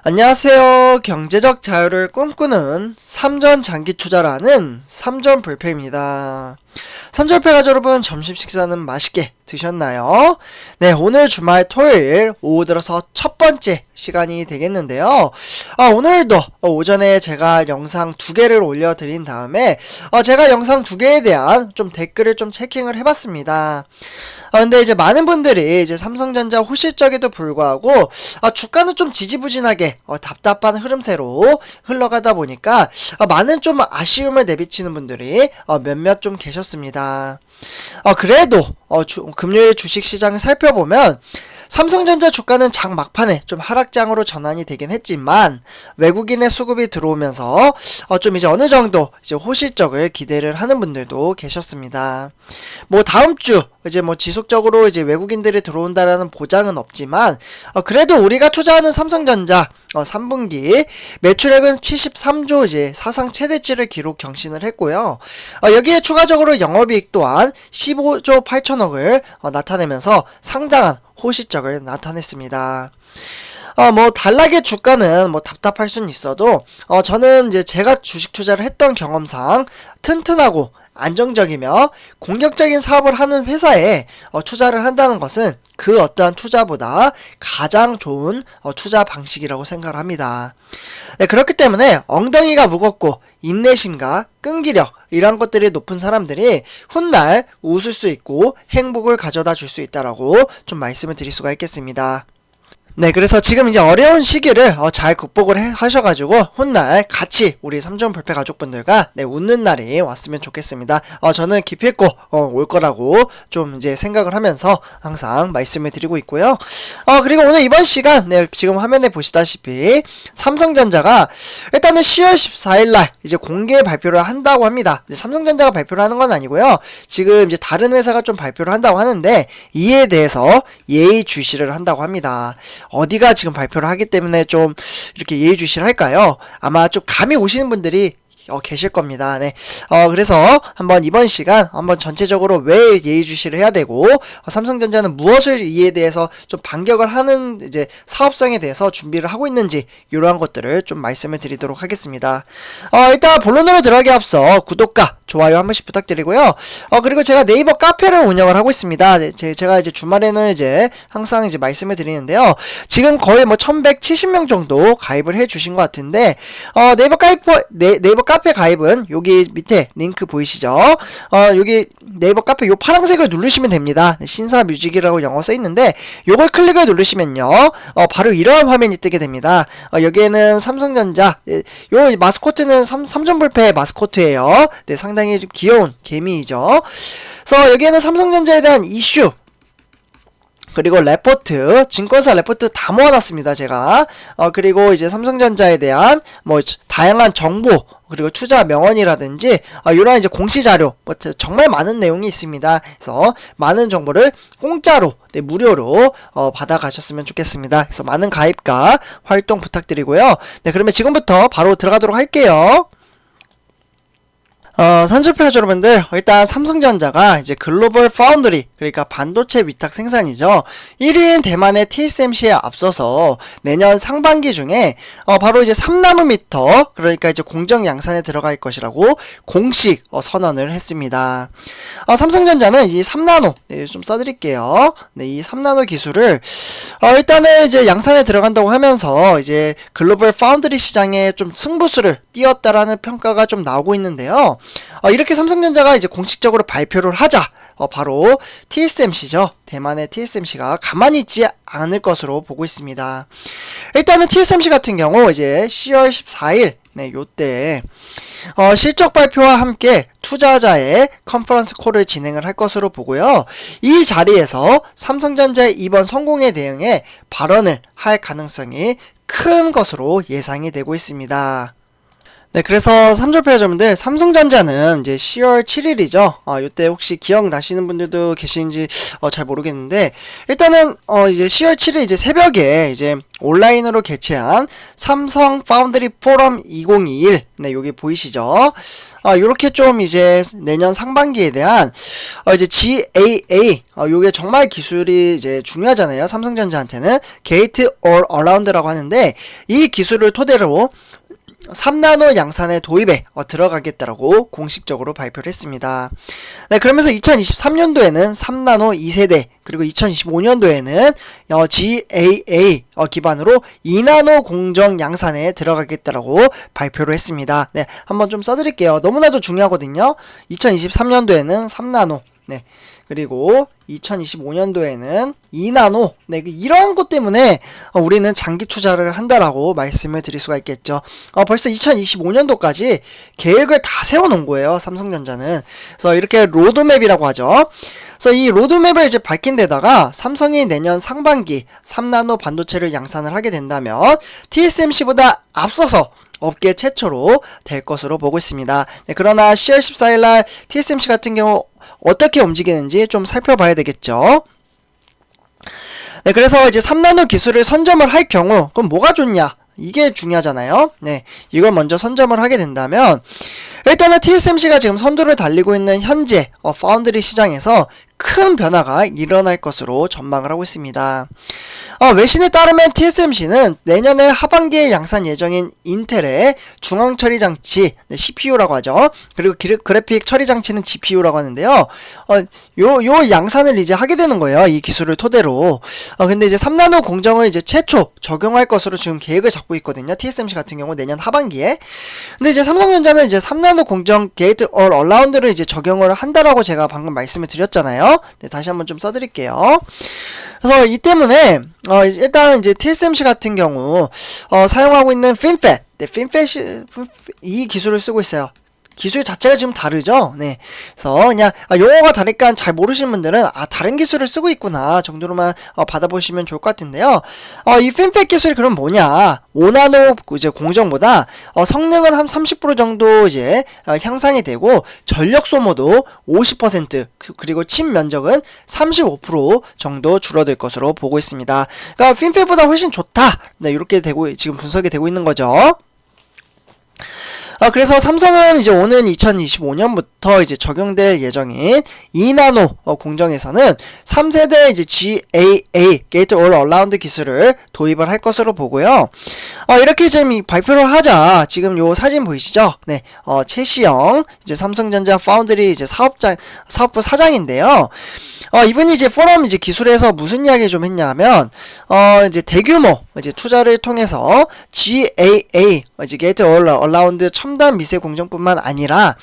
안녕하세요. 경제적 자유를 꿈꾸는 삼전 장기 투자라는 삼전불패입니다. 삼전불패 가족 여러분, 점심 식사는 맛있게 드셨나요? 네, 오늘 주말 토요일 오후 들어서 첫 번째 시간이 되겠는데요. 오늘도 오전에 제가 영상 2개를 올려드린 다음에 제가 영상 2개에 대한 좀 댓글을 좀 체킹을 해봤습니다. 근데 이제 많은 분들이 이제 삼성전자 호실적에도 불구하고 주가는 좀 지지부진하게 답답한 흐름세로 흘러가다 보니까 많은 좀 아쉬움을 내비치는 분들이 몇몇 좀 계셨습니다. 그래도 금요일 주식시장을 살펴보면 삼성전자 주가는 장 막판에 좀 하락장으로 전환이 되긴 했지만 외국인의 수급이 들어오면서 좀 이제 어느 정도 이제 호실적을 기대를 하는 분들도 계셨습니다. 뭐 다음 주 이제 뭐 지속적으로 이제 외국인들이 들어온다라는 보장은 없지만 그래도 우리가 투자하는 삼성전자 3분기 매출액은 73조 이제 사상 최대치를 기록 경신을 했고요. 여기에 추가적으로 영업이익 또한 15조 8천억을 나타내면서 상당한 호실적을 나타냈습니다. 뭐 단락의 주가는 뭐 답답할 수는 있어도 저는 이제 제가 주식 투자를 했던 경험상 튼튼하고 안정적이며 공격적인 사업을 하는 회사에 투자를 한다는 것은 그 어떠한 투자보다 가장 좋은 투자 방식이라고 생각을 합니다. 네, 그렇기 때문에 엉덩이가 무겁고 인내심과 끈기력 이런 것들이 높은 사람들이 훗날 웃을 수 있고 행복을 가져다 줄 수 있다라고 좀 말씀을 드릴 수가 있겠습니다. 네, 그래서 지금 이제 어려운 시기를 잘 극복을 하셔가지고 훗날 같이 우리 삼전불패 가족분들과 웃는 날이 왔으면 좋겠습니다. 저는 기필코 올 거라고 좀 이제 생각을 하면서 항상 말씀을 드리고 있고요. 그리고 오늘 이번 시간 지금 화면에 보시다시피 삼성전자가 일단은 10월 14일날 이제 공개 발표를 한다고 합니다. 삼성전자가 발표를 하는 건 아니고요. 지금 이제 다른 회사가 좀 발표를 한다고 하는데 이에 대해서 예의주시를 한다고 합니다. 어디가 지금 발표를 하기 때문에 좀 이렇게 예의주시를 할까요? 아마 좀 감이 오시는 분들이 계실 겁니다. 네. 그래서 한번 이번 시간 한번 전체적으로 왜 예의주시를 해야 되고 삼성전자는 무엇을 이에 대해서 좀 반격을 하는 이제 사업성에 대해서 준비를 하고 있는지 이러한 것들을 좀 말씀을 드리도록 하겠습니다. 일단 본론으로 들어가기 앞서 구독과 좋아요 한 번씩 부탁드리고요. 그리고 제가 네이버 카페를 운영을 하고 있습니다. 제가 이제 주말에는 이제 항상 이제 말씀을 드리는데요. 지금 거의 뭐 1170명 정도 가입을 해 주신 것 같은데, 네이버 카페 가입은 여기 밑에 링크 보이시죠? 여기 네이버 카페 요 파란색을 누르시면 됩니다. 신사뮤직이라고 영어 써 있는데, 요걸 클릭을 누르시면요. 바로 이러한 화면이 뜨게 됩니다. 여기에는 삼성전자, 요 마스코트는 삼전불패 마스코트예요. 네, 상당히 좀 귀여운 개미이죠. 그래서 여기에는 삼성전자에 대한 이슈, 그리고 레포트, 증권사 레포트 다 모아놨습니다, 제가. 그리고 이제 삼성전자에 대한 뭐 다양한 정보, 그리고 투자 명언이라든지 이런 이제 공시자료, 정말 많은 내용이 있습니다. 그래서 많은 정보를 공짜로, 무료로 받아가셨으면 좋겠습니다. 그래서 많은 가입과 활동 부탁드리고요. 네, 그러면 지금부터 바로 들어가도록 할게요. 삼전불패 여러분들, 일단 삼성전자가 이제 글로벌 파운드리, 그러니까 반도체 위탁 생산이죠. 1위인 대만의 TSMC에 앞서서 내년 상반기 중에 바로 이제 3나노미터, 그러니까 이제 공정 양산에 들어갈 것이라고 공식 선언을 했습니다. 삼성전자는 이 3나노, 좀 써드릴게요. 네, 이 3나노 기술을 일단은 이제 양산에 들어간다고 하면서 이제 글로벌 파운드리 시장에 좀 승부수를 띄웠다라는 평가가 좀 나오고 있는데요. 이렇게 삼성전자가 이제 공식적으로 발표를 하자 바로 TSMC죠. 대만의 TSMC가 가만히 있지 않을 것으로 보고 있습니다. 일단은 TSMC 같은 경우 이제 10월 14일 요때 실적 발표와 함께 투자자의 컨퍼런스 콜을 진행을 할 것으로 보고요. 이 자리에서 삼성전자의 이번 성공에 대응해 발언을 할 가능성이 큰 것으로 예상이 되고 있습니다. 네, 그래서 삼전불패 여러분들, 삼성전자는 이제 10월 7일이죠. 요때 혹시 기억나시는 분들도 계신지 잘 모르겠는데, 일단은 이제 10월 7일 이제 새벽에 이제 온라인으로 개최한 삼성 파운드리 포럼 2021, 네, 여기 보이시죠? 요렇게 좀 이제 내년 상반기에 대한 이제 GAA 요게 정말 기술이 이제 중요하잖아요. 삼성전자한테는 게이트 올 어라운드라고 하는데 이 기술을 토대로 3나노 양산의 도입에 들어가겠다라고 공식적으로 발표를 했습니다. 네, 그러면서 2023년도에는 3나노 2세대 그리고 2025년도에는 GAA 기반으로 2나노 공정 양산에 들어가겠다라고 발표를 했습니다. 네, 한번 좀 써드릴게요. 너무나도 중요하거든요. 2023년도에는 3나노 네, 그리고 2025년도에는 2나노 네, 이러한 것 때문에 우리는 장기 투자를 한다라고 말씀을 드릴 수가 있겠죠. 벌써 2025년도까지 계획을 다 세워놓은 거예요. 삼성전자는. 그래서 이렇게 로드맵이라고 하죠. 그래서 이 로드맵을 이제 밝힌 데다가 삼성이 내년 상반기 3나노 반도체를 양산을 하게 된다면 TSMC보다 앞서서 업계 최초로 될 것으로 보고 있습니다. 네, 그러나 10월 14일날 TSMC 같은 경우 어떻게 움직이는지 좀 살펴봐야 되겠죠. 네, 그래서 이제 3나노 기술을 선점을 할 경우 그럼 뭐가 좋냐? 이게 중요하잖아요. 네, 이걸 먼저 선점을 하게 된다면 일단은 TSMC가 지금 선두를 달리고 있는 현재 파운드리 시장에서 큰 변화가 일어날 것으로 전망을 하고 있습니다. 외신에 따르면 TSMC는 내년에 하반기에 양산 예정인 인텔의 중앙 처리 장치 CPU라고 하죠. 그리고 그래픽 처리 장치는 GPU라고 하는데요. 요 양산을 이제 하게 되는 거예요. 이 기술을 토대로. 근데 이제 3나노 공정을 이제 최초 적용할 것으로 지금 계획을 잡고 있거든요. TSMC 같은 경우 내년 하반기에. 근데 이제 삼성전자는 이제 3나노 공정 게이트 올 어라운드를 이제 적용을 한다라고 제가 방금 말씀을 드렸잖아요. 네, 다시 한번 좀 써드릴게요. 그래서 이 때문에 일단 이제 TSMC 같은 경우 사용하고 있는 FinFET, 네, FinFET 이 기술을 쓰고 있어요. 기술 자체가 지금 다르죠. 네, 그래서 그냥 용어가 다르니까 잘 모르시는 분들은 다른 기술을 쓰고 있구나 정도로만 받아보시면 좋을 것 같은데요. 이 FinFET 기술이 그럼 뭐냐? 5나노 이제 공정보다 성능은 한 30% 정도 이제 향상이 되고 전력 소모도 50% 그리고 칩 면적은 35% 정도 줄어들 것으로 보고 있습니다. 그러니까 FinFET보다 훨씬 좋다. 네, 이렇게 되고 지금 분석이 되고 있는 거죠. 그래서 삼성은 이제 오는 2025년부터 이제 적용될 예정인 2나노 공정에서는 3세대 이제 GAA 게이트 올 어라운드 기술을 도입을 할 것으로 보고요. 이렇게 지금 발표를 하자 지금 요 사진 보이시죠? 네, 최시영 이제 삼성전자 파운드리 이제 사업부 사장인데요. 이분이 이제 포럼 이제 기술에서 무슨 이야기 좀 했냐면 이제 대규모 이제 투자를 통해서 GAA 이제 게이트 올 어라운드 첨단 미세 공정뿐만 아니라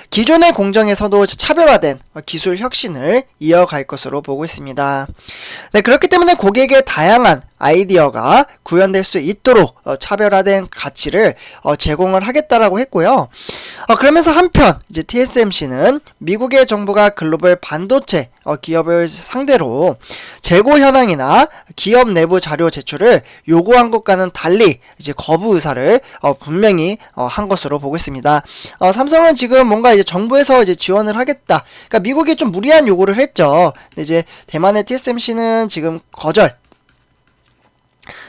기존의 공정에서도 차별화된 기술 혁신을 이어갈 것으로 보고 있습니다. 네, 그렇기 때문에 고객의 다양한 아이디어가 구현될 수 있도록 차별화된 가치를 제공을 하겠다라고 했고요. 그러면서 한편 이제 TSMC는 미국의 정부가 글로벌 반도체 기업을 상대로 재고 현황이나 기업 내부 자료 제출을 요구한 것과는 달리 이제 거부 의사를 분명히 한 것으로 보고 있습니다. 삼성은 지금 뭔가 이제 정부에서 이제 지원을 하겠다. 그러니까 미국이 좀 무리한 요구를 했죠. 근데 이제 대만의 TSMC는 지금 거절.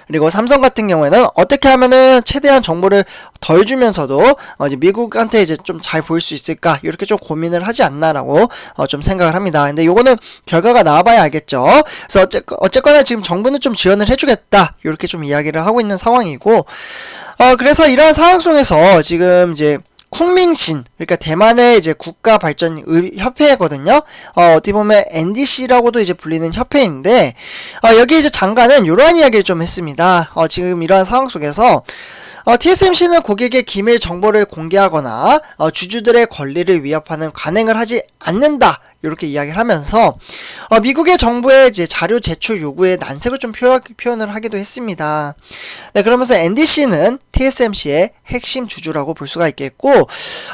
그리고 삼성 같은 경우에는 어떻게 하면은 최대한 정보를 덜 주면서도 이제 미국한테 이제 좀 잘 보일 수 있을까 이렇게 좀 고민을 하지 않나라고 좀 생각을 합니다. 근데 요거는 결과가 나와봐야 알겠죠. 그래서 어쨌거나 지금 정부는 좀 지원을 해주겠다 이렇게 좀 이야기를 하고 있는 상황이고 그래서 이러한 상황 속에서 지금 이제 쿵밍신 그러니까 대만의 이제 국가발전협회거든요. 어떻게 보면 NDC라고도 이제 불리는 협회인데 여기 이제 장관은 이러한 이야기를 좀 했습니다. 지금 이러한 상황 속에서 TSMC는 고객의 기밀 정보를 공개하거나 주주들의 권리를 위협하는 관행을 하지 않는다. 이렇게 이야기를 하면서 미국의 정부의 이제 자료 제출 요구에 난색을 좀 표현을 하기도 했습니다. 네, 그러면서 NDC는 TSMC의 핵심 주주라고 볼 수가 있겠고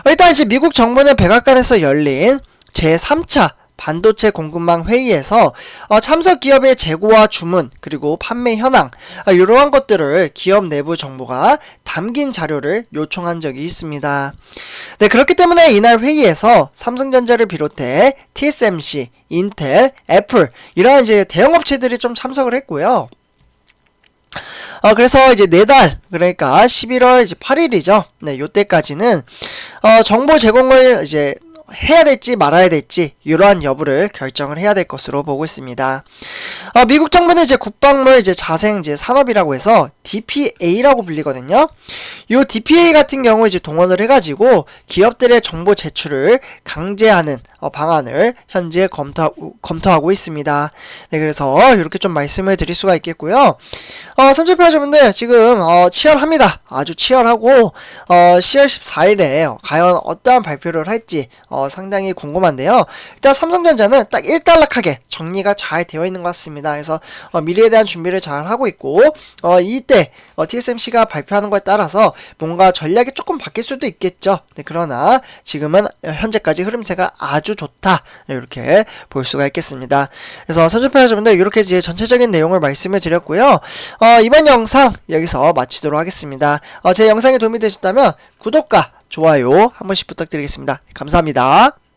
일단 이제 미국 정부는 백악관에서 열린 제3차 반도체 공급망 회의에서 참석 기업의 재고와 주문 그리고 판매 현황 이러한 것들을 기업 내부 정보가 담긴 자료를 요청한 적이 있습니다. 네, 그렇기 때문에 이날 회의에서 삼성전자를 비롯해 TSMC, 인텔, 애플 이러한 이제 대형 업체들이 좀 참석을 했고요. 그래서 이제 4달, 그러니까 11월 이제 8일이죠. 네, 요때까지는, 정보 제공을 이제 해야 될지 말아야 될지 이러한 여부를 결정을 해야 될 것으로 보고 있습니다. 미국 정부는 이제 국방물 이제 자생 이제 산업이라고 해서 DPA라고 불리거든요. 요 DPA 같은 경우 이제 동원을 해가지고 기업들의 정보 제출을 강제하는 방안을 현재 검토하고 있습니다. 네, 그래서 이렇게 좀 말씀을 드릴 수가 있겠고요. 삼촌편여러분들 지금 치열합니다. 아주 치열하고 10월 14일에 과연 어떠한 발표를 할지 상당히 궁금한데요. 일단 삼성전자는 딱 일단락하게 정리가 잘 되어 있는 것 같습니다. 그래서 미래에 대한 준비를 잘 하고 있고 이때 TSMC가 발표하는 것에 따라서 뭔가 전략이 조금 바뀔 수도 있겠죠. 네, 그러나 지금은 현재까지 흐름세가 아주 좋다 이렇게 볼 수가 있겠습니다. 그래서 삼촌편여러분들 이렇게 이제 전체적인 내용을 말씀을 드렸고요. 이번 영상 여기서 마치도록 하겠습니다. 제 영상이 도움이 되셨다면 구독과 좋아요 한 번씩 부탁드리겠습니다. 감사합니다.